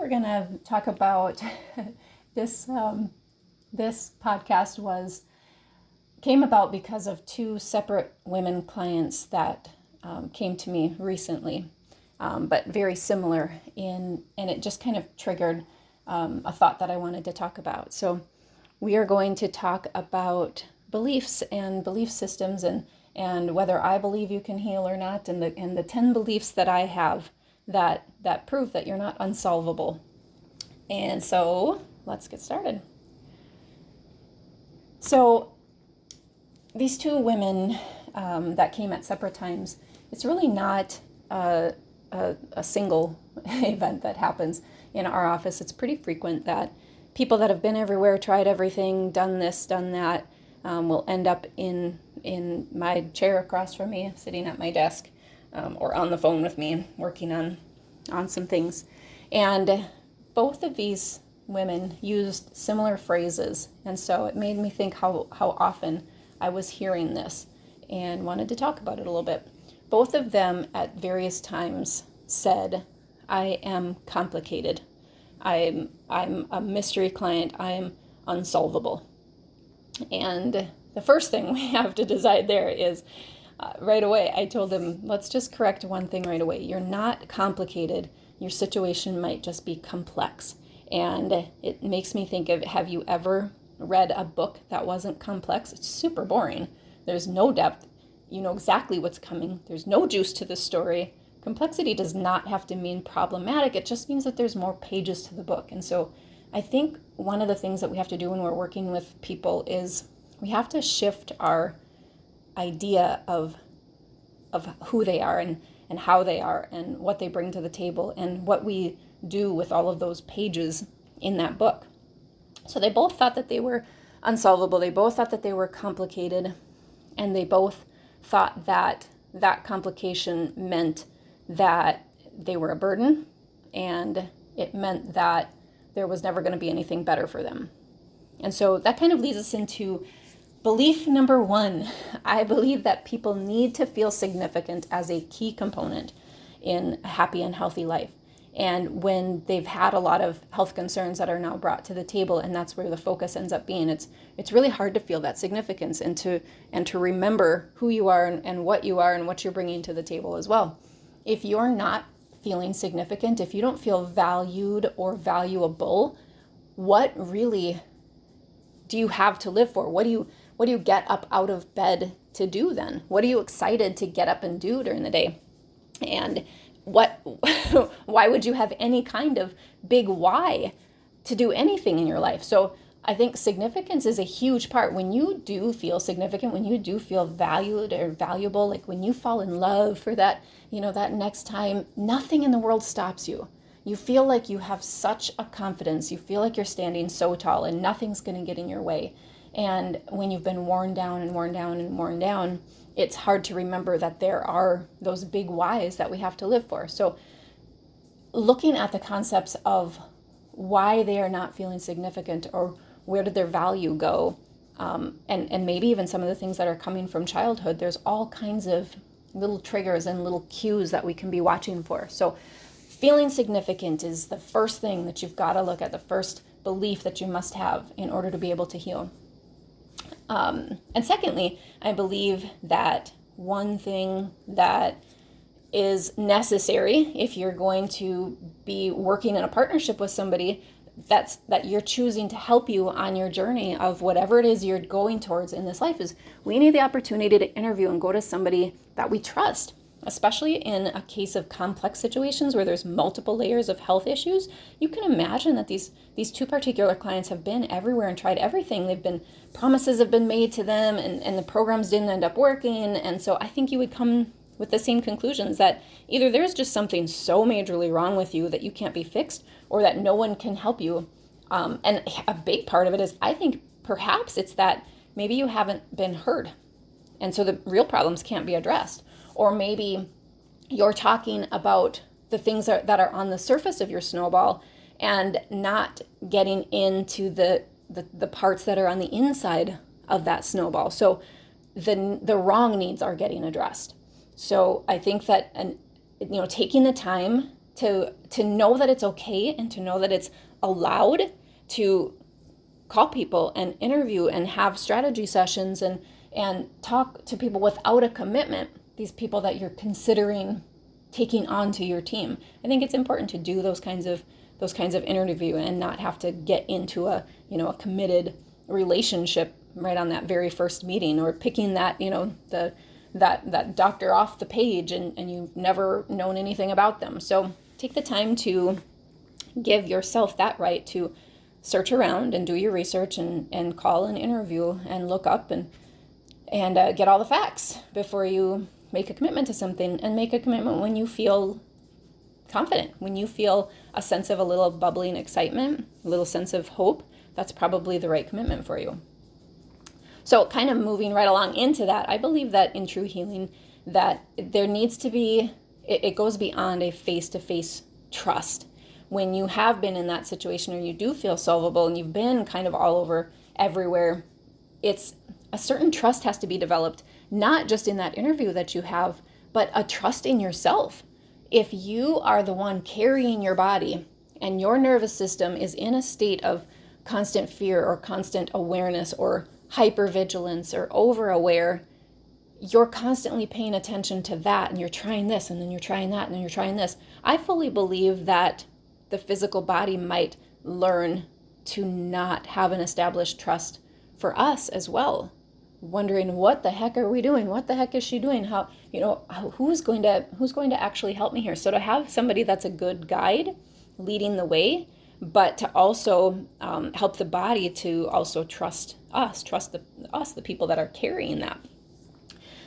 we're going to talk about this. This podcast came about because of two separate women clients that came to me recently, but very similar and it just kind of triggered a thought that I wanted to talk about. So we are going to talk about beliefs and belief systems and whether I believe you can heal or not, and the 10 beliefs that I have that prove that you're not unsolvable. And so let's get started. So these two women that came at separate times, it's really not a single event that happens in our office. It's pretty frequent that people that have been everywhere, tried everything, done this, done that, will end up in my chair across from me, sitting at my desk, or on the phone with me, working on some things. And both of these women used similar phrases, and so it made me think how often I was hearing this and wanted to talk about it a little bit. Both of them at various times said, I am complicated. I'm a mystery client. I am unsolvable. And the first thing we have to decide there is right away, I told them, let's just correct one thing right away. You're not complicated. Your situation might just be complex. And it makes me think of, have you ever read a book that wasn't complex? It's super boring. There's no depth. You know exactly what's coming. There's no juice to the story. Complexity does not have to mean problematic. It just means that there's more pages to the book. And so I think one of the things that we have to do when we're working with people is we have to shift our idea of who they are and how they are and what they bring to the table and what we do with all of those pages in that book. So they both thought that they were unsolvable. They both thought that they were complicated, and they both thought that that complication meant that they were a burden, and it meant that there was never going to be anything better for them. And so that kind of leads us into belief number 1. I believe that people need to feel significant as a key component in a happy and healthy life. And when they've had a lot of health concerns that are now brought to the table, and that's where the focus ends up being, it's really hard to feel that significance and to remember who you are and what you are and what you're bringing to the table as well. If you're not feeling significant, if you don't feel valued or valuable, what really do you have to live for? What do you get up out of bed to do then? What are you excited to get up and do during the day? And why would you have any kind of big why to do anything in your life? So I think significance is a huge part. When you do feel significant, when you do feel valued or valuable, like when you fall in love for that, that next time, nothing in the world stops you. You feel like you have such a confidence. You feel like you're standing so tall and nothing's going to get in your way. And when you've been worn down and worn down and worn down, it's hard to remember that there are those big whys that we have to live for. So looking at the concepts of why they are not feeling significant or where did their value go, and maybe even some of the things that are coming from childhood, there's all kinds of little triggers and little cues that we can be watching for. So feeling significant is the first thing that you've got to look at, the first belief that you must have in order to be able to heal. And secondly, I believe that one thing that is necessary if you're going to be working in a partnership with somebody that you're choosing to help you on your journey of whatever it is you're going towards in this life is we need the opportunity to interview and go to somebody that we trust. Especially in a case of complex situations where there's multiple layers of health issues. You can imagine that these two particular clients have been everywhere and tried everything. Promises have been made to them and the programs didn't end up working. And so I think you would come with the same conclusions that either there's just something so majorly wrong with you that you can't be fixed or that no one can help you. And a big part of it is I think perhaps it's that maybe you haven't been heard. And so the real problems can't be addressed. Or maybe you're talking about the things that are on the surface of your snowball and not getting into the parts that are on the inside of that snowball. So the wrong needs are getting addressed. So I think that taking the time to know that it's okay and to know that it's allowed to call people and interview and have strategy sessions and talk to people without a commitment, these people that you're considering taking onto your team. I think it's important to do those kinds of interview and not have to get into a committed relationship right on that very first meeting, or picking that, that doctor off the page and you've never known anything about them. So take the time to give yourself that right to search around and do your research and call and interview and look up and get all the facts before you make a commitment to something. And make a commitment when you feel confident, when you feel a sense of a little bubbling excitement, a little sense of hope. That's probably the right commitment for you. So kind of moving right along into that, I believe that in true healing, that there needs to be, it goes beyond a face-to-face trust. When you have been in that situation, or you do feel solvable and you've been kind of all over everywhere, it's a certain trust has to be developed, not just in that interview that you have, but a trust in yourself. If you are the one carrying your body and your nervous system is in a state of constant fear or constant awareness or hypervigilance or over-aware, you're constantly paying attention to that, and you're trying this, and then you're trying that, and then you're trying this. I fully believe that the physical body might learn to not have an established trust for us as well, wondering, what the heck are we doing? What the heck is she doing? How, who's going to actually help me here? So to have somebody that's a good guide leading the way, but to also help the body to also trust the people that are carrying that.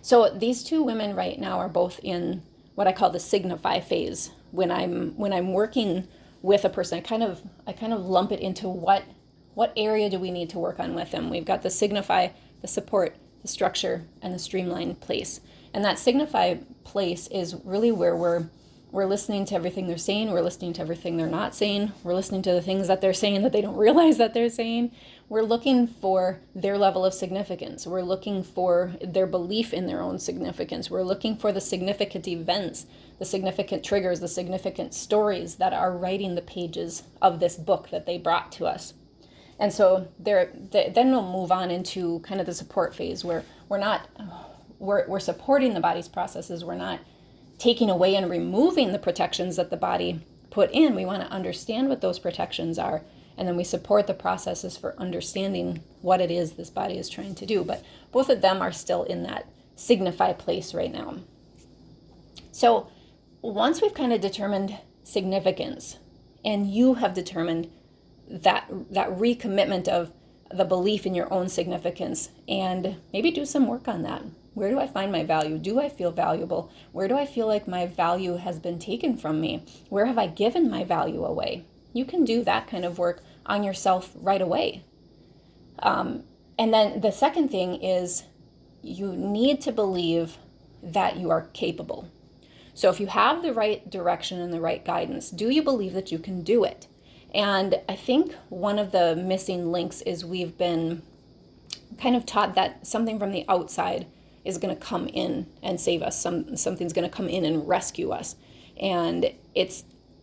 So these two women right now are both in what I call the signify phase. When I'm working with a person, I kind of lump it into what area do we need to work on with them. We've got the signify, the support, the structure, and the streamline place. And that signify place is really where we're listening to everything they're saying. We're listening to everything they're not saying. We're listening to the things that they're saying that they don't realize that they're saying. We're looking for their level of significance. We're looking for their belief in their own significance. We're looking for the significant events, the significant triggers, the significant stories that are writing the pages of this book that they brought to us. And so then we'll move on into kind of the support phase, where we're supporting the body's processes. We're not taking away and removing the protections that the body put in. We want to understand what those protections are, and then we support the processes for understanding what it is this body is trying to do. But both of them are still in that signify place right now. So once we've kind of determined significance, and you have determined that recommitment of the belief in your own significance, and maybe do some work on that. Where do I find my value? Do I feel valuable? Where do I feel like my value has been taken from me? Where have I given my value away? You can do that kind of work on yourself right away. And then the second thing is, you need to believe that you are capable. So if you have the right direction and the right guidance, do you believe that you can do it? And I think one of the missing links is we've been kind of taught that something from the outside is going to come in and save us. Something's going to come in and rescue us. And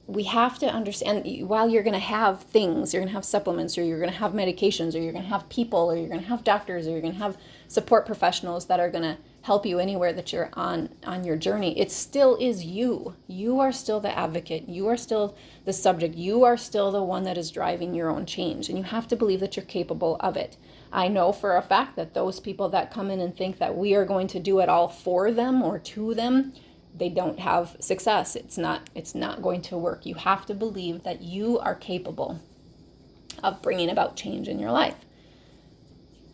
we have to understand, while you're going to have things, you're going to have supplements, or you're going to have medications, or you're going to have people, or you're going to have doctors, or you're going to have support professionals that are going to help you anywhere that you're on your journey. It still is you. You are still the advocate. You are still the subject. You are still the one that is driving your own change. And you have to believe that you're capable of it. I know for a fact that those people that come in and think that we are going to do it all for them or to them, they don't have success. It's not going to work. You have to believe that you are capable of bringing about change in your life.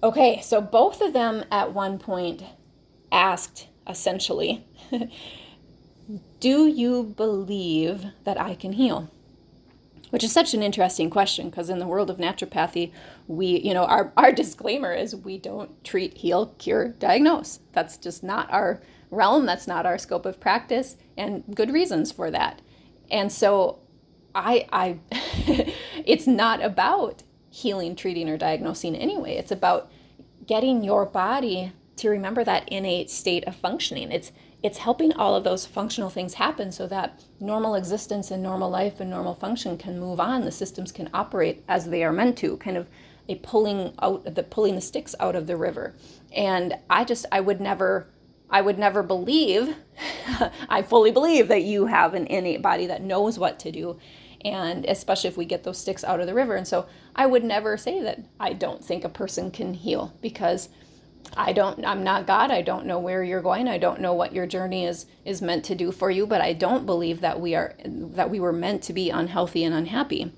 Okay, so both of them at one point asked, essentially, do you believe that I can heal? Which is such an interesting question, because in the world of naturopathy, our disclaimer is we don't treat, heal, cure, diagnose. That's just not our realm. That's not our scope of practice, and good reasons for that. And so I it's not about healing, treating, or diagnosing anyway. It's about getting your body to remember that innate state of functioning. it's helping all of those functional things happen so that normal existence and normal life and normal function can move on. The systems can operate as they are meant to, kind of a pulling the sticks out of the river. And I would never believe, I fully believe that you have an innate body that knows what to do. And especially if we get those sticks out of the river. And so I would never say that I don't think a person can heal, because I'm not God. I don't know where you're going. I don't know what your journey is meant to do for you, but I don't believe that we were meant to be unhealthy and unhappy.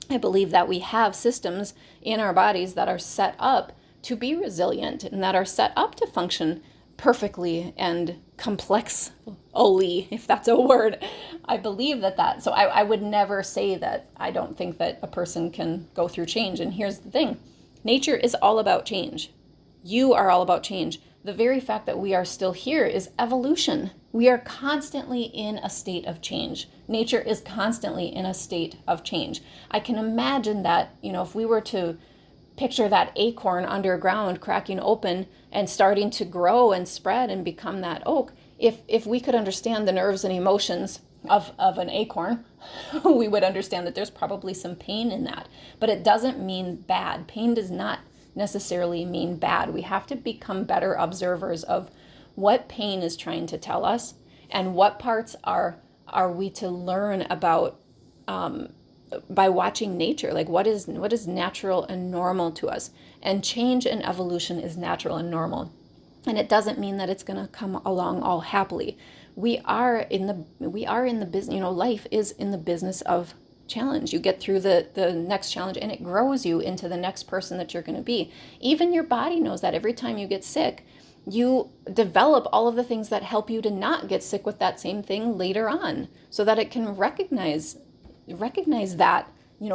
I believe that we have systems in our bodies that are set up to be resilient and that are set up to function perfectly and complexly, if that's a word. I believe that. So I would never say that I don't think that a person can go through change. And here's the thing. Nature is all about change. You are all about change. The very fact that we are still here is evolution. We are constantly in a state of change. Nature is constantly in a state of change. I can imagine that, if we were to picture that acorn underground cracking open and starting to grow and spread and become that oak, if we could understand the nerves and emotions of an acorn, we would understand that there's probably some pain in that. But it doesn't mean bad. Pain does not necessarily mean bad. We have to become better observers of what pain is trying to tell us and what parts are we to learn about by watching nature. Like what is natural and normal to us. And change and evolution is natural and normal. And it doesn't mean that it's going to come along all happily. We are in the business, life is in the business of challenge. You get through the next challenge and it grows you into the next person that you're going to be. Even your body knows that. Every time you get sick, you develop all of the things that help you to not get sick with that same thing later on, so that it can recognize that,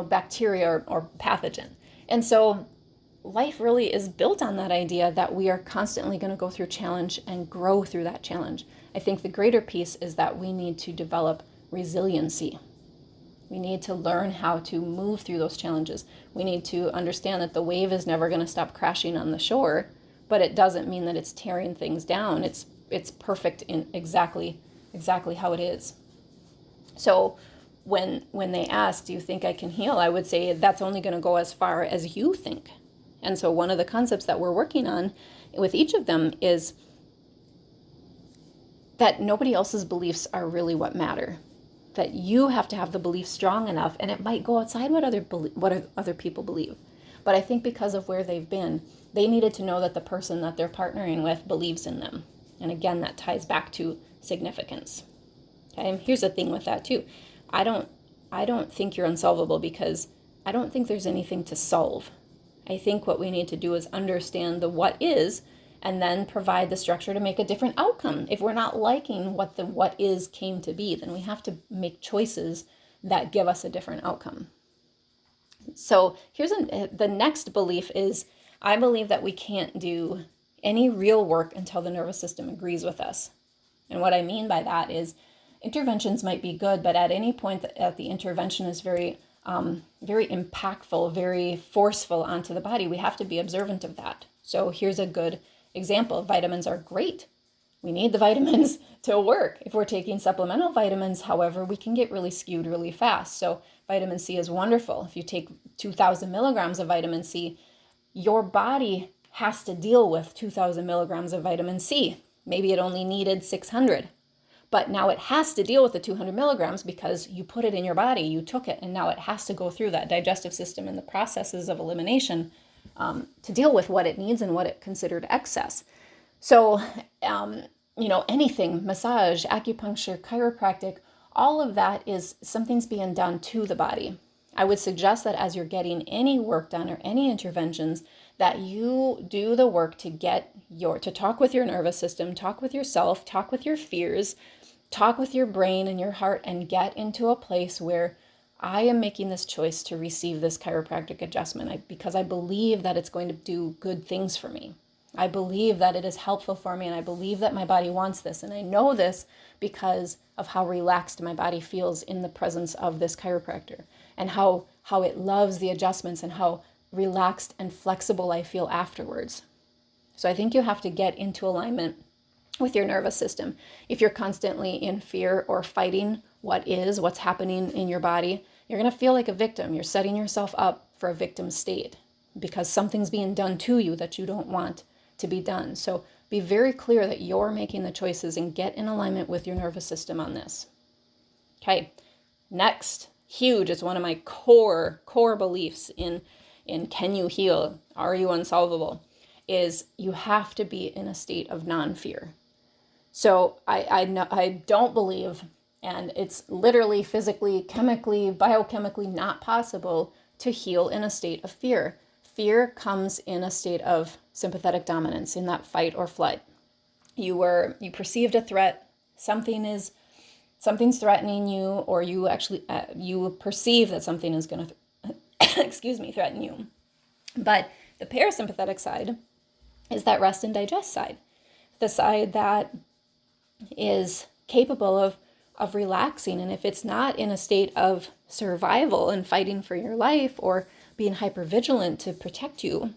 bacteria or pathogen. And so life really is built on that idea that we are constantly going to go through challenge and grow through that challenge. I think the greater piece is that we need to develop resiliency. We need to learn how to move through those challenges. We need to understand that the wave is never going to stop crashing on the shore, but it doesn't mean that it's tearing things down. It's perfect in exactly how it is. So when they ask, do you think I can heal? I would say that's only going to go as far as you think. And so one of the concepts that we're working on with each of them is that nobody else's beliefs are really what matter. That you have to have the belief strong enough, and it might go outside what other people believe. But I think because of where they've been, they needed to know that the person that they're partnering with believes in them. And again, that ties back to significance. Okay, and here's the thing with that too. I don't think you're unsolvable, because I don't think there's anything to solve. I think what we need to do is understand the what is, and then provide the structure to make a different outcome. If we're not liking what the what is came to be, then we have to make choices that give us a different outcome. So here's the next belief is, I believe that we can't do any real work until the nervous system agrees with us. And what I mean by that is, interventions might be good, but at any point that the intervention is very impactful, very forceful onto the body, we have to be observant of that. So here's a good example. Vitamins are great. We need the vitamins to work. If we're taking supplemental vitamins, however, we can get really skewed really fast. So vitamin C is wonderful. If you take 2,000 milligrams of vitamin C, your body has to deal with 2,000 milligrams of vitamin C. Maybe it only needed 600. But now it has to deal with the 200 milligrams because you put it in your body, you took it, and now it has to go through that digestive system and the processes of elimination to deal with what it needs and what it considered excess. So, anything, massage, acupuncture, chiropractic, all of that is something's being done to the body. I would suggest that as you're getting any work done or any interventions, that you do the work to talk with your nervous system, talk with yourself, talk with your fears, talk with your brain and your heart, and get into a place where I am making this choice to receive this chiropractic adjustment because I believe that it's going to do good things for me. I believe that it is helpful for me, and I believe that my body wants this. And I know this because of how relaxed my body feels in the presence of this chiropractor, and how it loves the adjustments and how relaxed and flexible I feel afterwards. So I think you have to get into alignment with your nervous system. If you're constantly in fear or fighting what's happening in your body, you're going to feel like a victim. You're setting yourself up for a victim state because something's being done to you that you don't want to be done. So be very clear that you're making the choices and get in alignment with your nervous system on this. Okay, next, huge, it's one of my core beliefs in can you heal? Are you unsolvable? Is you have to be in a state of non-fear. So I don't believe, and it's literally physically, chemically, biochemically not possible to heal in a state of fear. Fear comes in a state of sympathetic dominance, in that fight or flight. You perceived a threat, something's threatening you, or you actually you perceive that something is going to threaten you. But the parasympathetic side is that rest and digest side, the side that is capable of relaxing. And if it's not in a state of survival and fighting for your life or being hypervigilant to protect you,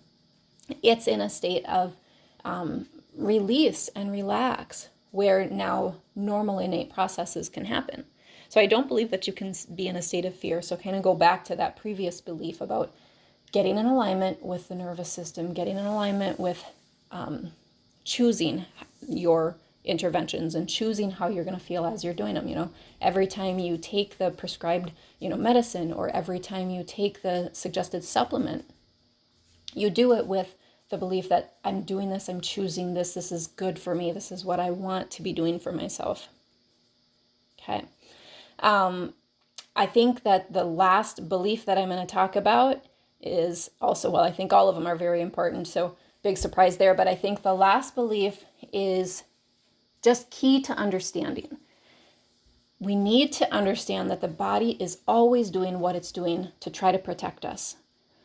it's in a state of release and relax, where now normal innate processes can happen. So I don't believe that you can be in a state of fear. So kind of go back to that previous belief about getting in alignment with the nervous system, getting in alignment with choosing your interventions and choosing how you're going to feel as you're doing them. Every time you take the prescribed, medicine, or every time you take the suggested supplement, you do it with the belief that I'm doing this, I'm choosing this is good for me, this is what I want to be doing for myself. Okay. I think that the last belief that I'm going to talk about is also, I think all of them are very important, so big surprise there, but I think the last belief is just key to understanding. We need to understand that the body is always doing what it's doing to try to protect us.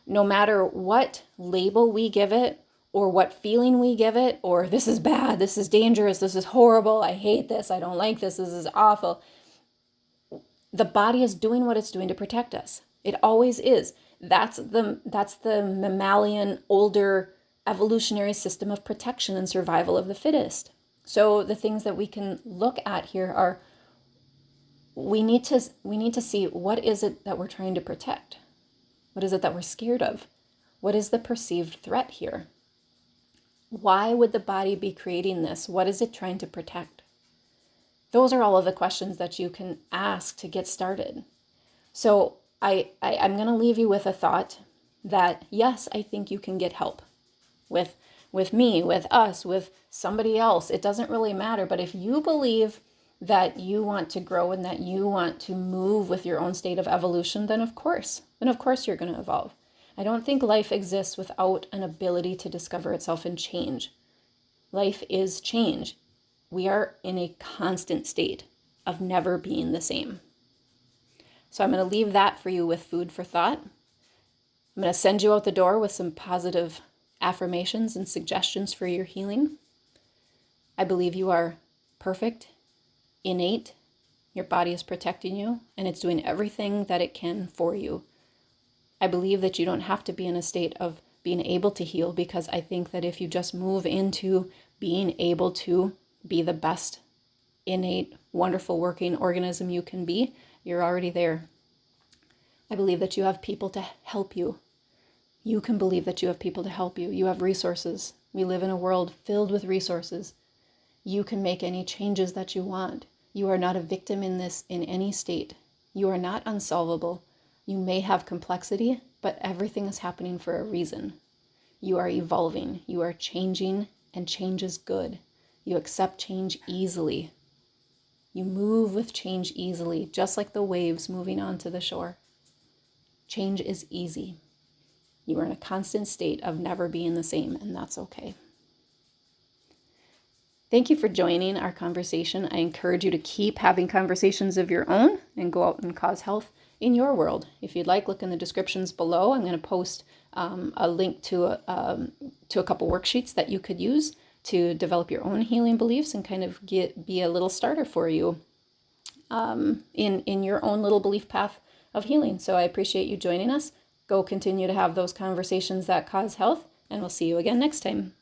No matter what label we give it, or what feeling we give it, or this is bad, this is dangerous, this is horrible, I hate this, I don't like this is awful. The body is doing what it's doing to protect us. It always is. That's the mammalian, older evolutionary system of protection and survival of the fittest. So the things that we can look at here are, we need to see, what is it that we're trying to protect? What is it that we're scared of? What is the perceived threat here? Why would the body be creating this? What is it trying to protect? Those are all of the questions that you can ask to get started. So I'm going to leave you with a thought that, yes, I think you can get help with me, with us, with somebody else. It doesn't really matter. But if you believe that you want to grow and that you want to move with your own state of evolution, then of course you're going to evolve. I don't think life exists without an ability to discover itself and change. Life is change. We are in a constant state of never being the same. So I'm going to leave that for you with food for thought. I'm going to send you out the door with some positive affirmations and suggestions for your healing. I believe you are perfect, innate. Your body is protecting you, and it's doing everything that it can for you. I believe that you don't have to be in a state of being able to heal, because I think that if you just move into being able to be the best, innate, wonderful working organism you can be, you're already there. I believe that you have people to help you. You can believe that you have people to help you. You have resources. We live in a world filled with resources. You can make any changes that you want. You are not a victim in any state. You are not unsolvable. You may have complexity, but everything is happening for a reason. You are evolving. You are changing, and change is good. You accept change easily. You move with change easily, just like the waves moving onto the shore. Change is easy. You are in a constant state of never being the same, and that's okay. Thank you for joining our conversation. I encourage you to keep having conversations of your own and go out and cause health in your world. If you'd like, look in the descriptions below. I'm going to post a link to a couple worksheets that you could use to develop your own healing beliefs and kind of be a little starter for you in your own little belief path of healing. So I appreciate you joining us. Go continue to have those conversations that cause health, and we'll see you again next time.